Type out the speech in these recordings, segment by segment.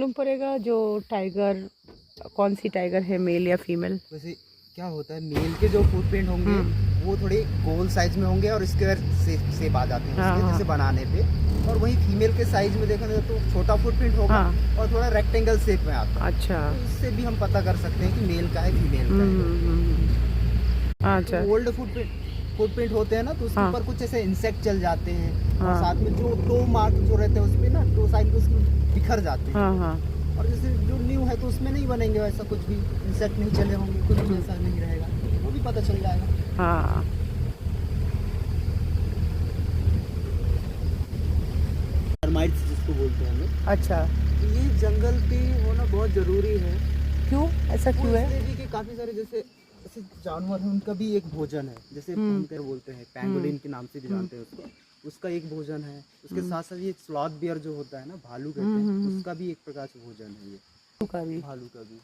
मालूम पड़ेगा जो टाइगर, कौन सी टाइगर है, मेल या फीमेल? वैसे क्या होता है, मेल के जो फुटप्रिंट होंगे वो थोड़े गोल साइज में होंगे और स्क्वायर शेप आ जाते हैं उसके जैसे बनाने पे, और वही फीमेल के साइज में देखा जाए तो छोटा फुटप्रिंट होगा और थोड़ा रेक्टेंगल शेप में आता है। अच्छा, तो इससे भी हम पता कर सकते हैं कि मेल का है फीमेल का है। अच्छा। तो ओल्ड फुटप्रिंट होते हैं ना, तो उसके ऊपर कुछ ऐसे इंसेक्ट चल जाते हैं और साथ में जो टो मार्क जो रहते हैं उसमें ना टो साइन उसमें बिखर जाते हैं। और जैसे जो न्यू है तो उसमें नहीं बनेंगे वैसा, कुछ भी इंसेक्ट नहीं चले होंगे, कुछ भी ऐसा नहीं रहेगा, वो भी पता चल जाएगा। हाँ, टर्माइट्स जिसको बोलते हैं हम लोग। अच्छा। तो ये जंगल पे होना बहुत जरूरी है। क्यों, ऐसा क्यों है? इसलिए भी कि काफी सारे जैसे जानवर हैं, उनका भी एक भोजन है। जैसे हम क्या बोलते हैं, पैंगोलिन के नाम से भी जानते हैं उसको, उसका एक भोजन है। उसके साथ साथ ये स्लॉथ बियर जो होता है ना, भालू कहते हैं, उसका भी एक प्रकार से भोजन है ये, भालू का भी।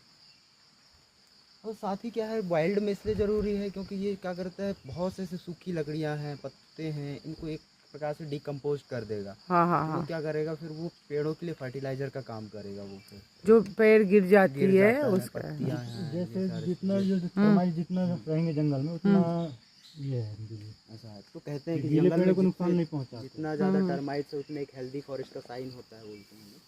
और साथ ही क्या है, वाइल्ड में इसलिए ज़रूरी है क्योंकि ये क्या करता है, बहुत से सूखी लकड़ियां हैं, पत्ते हैं, इनको एक प्रकार से डिकम्पोज कर देगा। तो वो क्या करेगा फिर, वो पेड़ों के लिए फर्टिलाइजर का काम करेगा। वो फिर जो पेड़ गिर जाती है उसका, पत्तियां हैं, जैसे जितना जो टर्माइट जितना रहेंगे जंगल में उतना ये है ऐसा है। तो कहते हैं कि गीले जंगल पेड़ में को नुकसान नहीं पहुंचा, जितना ज़्यादा टर्माइट्स है उतना एक हेल्दी फॉरेस्ट का साइन होता है, बोलते हैं।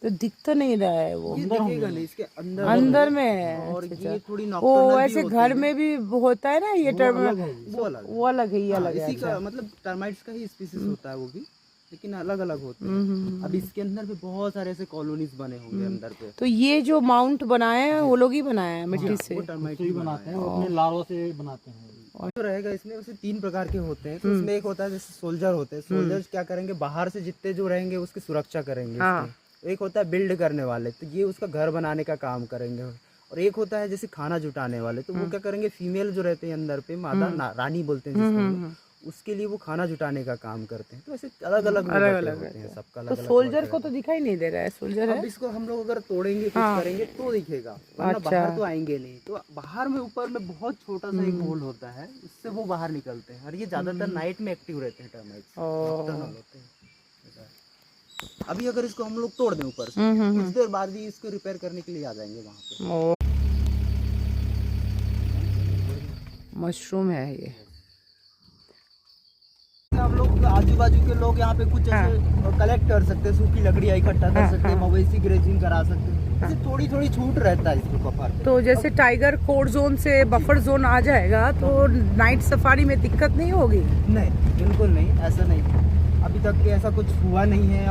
तो दिख तो नहीं रहा है वो, ये दिखेगा नहीं, इसके अंदर में है। और ये थोड़ी वो नॉकटर्नल भी ऐसे होते घर हैं। में भी वो होता है ना, ये टर्म वो अलग वो अलग है, ये अलग है। इसी का मतलब टर्माइट्स का ही स्पीसीज होता है वो भी, लेकिन अलग अलग होते हैं। अब इसके अंदर भी बहुत सारे ऐसे कॉलोनीज बने होंगे अंदर पे। तो ये जो माउंट बनाया है वो लोग ही बनाया है मिट्टी से? वो टर्माइट ही बनाते हैं, वो अपने लार्वा से बनाते हैं। जो रहेगा इसमें उसे 3 प्रकार के होते हैं। तो उसमें एक होता है जैसे सोल्जर होते हैं। सोल्जर्स क्या करेंगे, बाहर से जितने जो रहेंगे उसकी सुरक्षा करेंगे इसकी। एक होता है बिल्ड करने वाले, तो ये उसका घर बनाने का काम करेंगे। और एक होता है जैसे खाना जुटाने वाले, तो वो क्या करेंगे, फीमेल जो रहते हैं अंदर पे, मादा रानी बोलते हैं जिसको, उसके लिए वो खाना जुटाने का काम करते हैं। तो ऐसे अलग अलग होते हैं सबका। तो सोल्जर को तो दिखाई नहीं दे रहा है, सोल्जर है। अब इसको हम लोग अगर तोड़ेंगे कुछ करेंगे तो दिखेगा, वरना बाहर तो आएंगे नहीं। तो बाहर में ऊपर में बहुत छोटा सा एक होल होता है, उससे वो बाहर निकलते हैं। और ये ज्यादातर नाइट में एक्टिव रहते हैं, टर्माइट्स नॉकटर्नल होते हैं। अभी अगर इसको हम लोग तोड़ दें ऊपर से, कुछ देर बाद ही इसको रिपेयर करने के लिए आ जाएंगे वहाँ पे। मशरूम है ये। हम लोग आजू बाजू के लोग यहाँ पे कुछ ऐसे कलेक्ट कर सकते हैं, सूखी लकड़ियाँ इकट्ठा कर सकते हैं, मवेशी ग्रेजिंग करा सकते हैं। ऐसे थोड़ी थोड़ी छूट रहता है इसको बफर पे। तो जैसे टाइगर कोड जोन से बफर जोन आ जाएगा तो नाइट सफारी में दिक्कत नहीं होगी? नहीं, बिल्कुल नहीं, ऐसा नहीं। अभी तक के ऐसा कुछ हुआ नहीं है। और